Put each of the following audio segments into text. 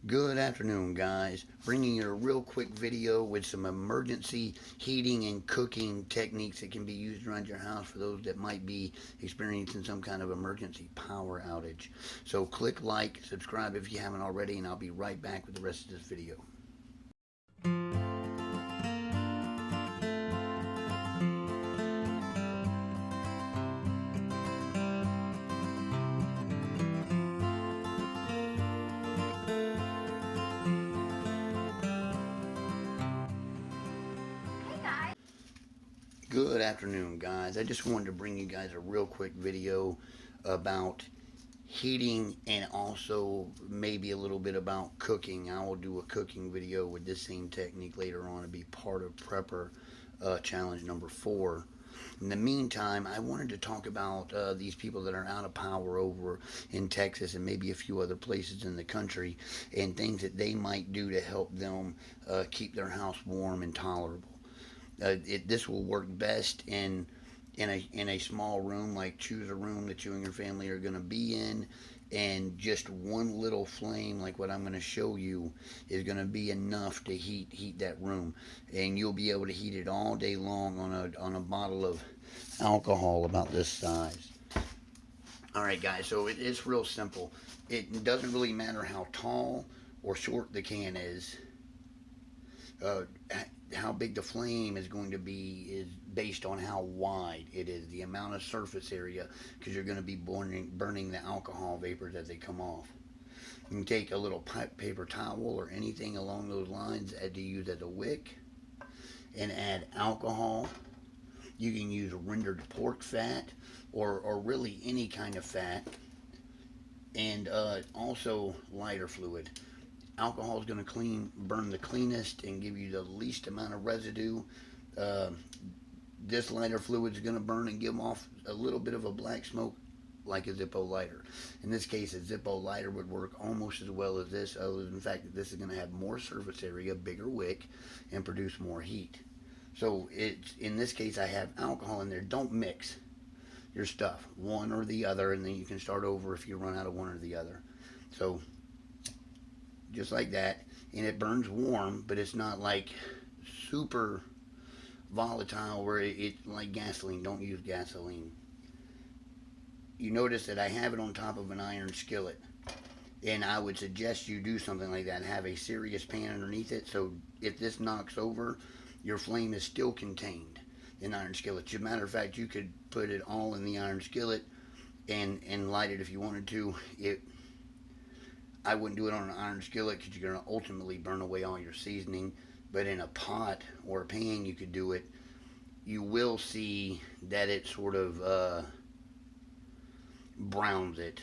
Good afternoon, guys. Bringing you a real quick video with some emergency heating and cooking techniques that can be used around your house for those that might be experiencing some kind of emergency power outage. So click like, subscribe if you haven't already, and I'll be right back with the rest of this video. Good afternoon, guys. I just wanted to bring you guys a real quick video about heating and also maybe a little bit about cooking. I will do a cooking video with this same technique later on to be part of Prepper challenge number 4. In the meantime, I wanted to talk about these people that are out of power over in Texas and maybe a few other places in the country, and things that they might do to help them keep their house warm and tolerable. This will work best in a small room. Like, choose a room that you and your family are going to be in, and just one little flame like what I'm going to show you is going to be enough to heat that room, and you'll be able to heat it all day long on a bottle of alcohol about this size. Alright guys, so it's real simple. It doesn't really matter how tall or short the can is. How big the flame is going to be is based on how wide it is, the amount of surface area, because you're going to be burning the alcohol vapors as they come off. You can take a little paper towel or anything along those lines to use as a wick and add alcohol. You can use rendered pork fat or really any kind of fat, and also lighter fluid. Alcohol is going to burn the cleanest and give you the least amount of residue. This lighter fluid is going to burn and give off a little bit of a black smoke like a Zippo lighter. In this case, a Zippo lighter would work almost as well as this, other than the fact that this is going to have more surface area, bigger wick, and produce more heat. So in this case, I have alcohol in there. Don't mix your stuff, one or the other, and then you can start over if you run out of one or the other. So just like that, and it burns warm, but it's not like super volatile where it's like gasoline. Don't use gasoline. You notice that I have it on top of an iron skillet, and I would suggest you do something like that. Have a serious pan underneath it, so if this knocks over, your flame is still contained in iron skillet. As a matter of fact, you could put it all in the iron skillet and light it if you wanted to. I wouldn't do it on an iron skillet because you're going to ultimately burn away all your seasoning. But in a pot or a pan, you could do it. You will see that it sort of browns it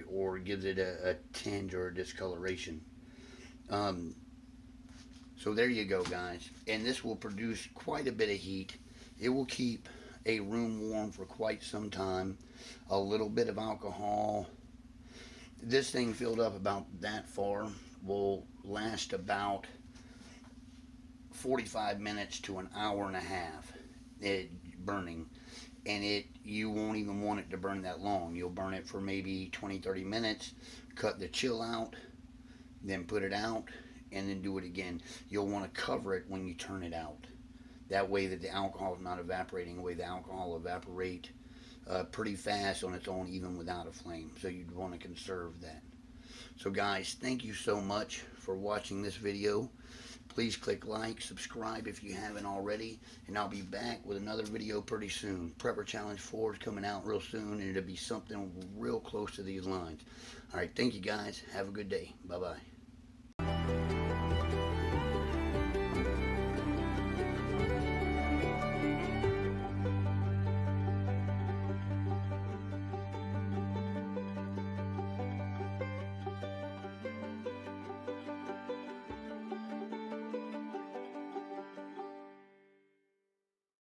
or gives it a tinge or a discoloration. So there you go, guys. And this will produce quite a bit of heat. It will keep a room warm for quite some time. A little bit of alcohol. This thing filled up about that far will last about 45 minutes to an hour and a half burning, and you won't even want it to burn that long. You'll burn it for maybe 20-30 minutes, cut the chill out, then put it out, and then do it again. You'll want to cover it when you turn it out. That way that the alcohol is not evaporating away. The alcohol will evaporate pretty fast on its own, even without a flame, so you'd want to conserve that. So guys, thank you so much for watching this video. Please click like, subscribe if you haven't already, and I'll be back with another video pretty soon. Prepper Challenge 4 is coming out real soon, and it'll be something real close to these lines. Alright, thank you guys. Have a good day. Bye-bye.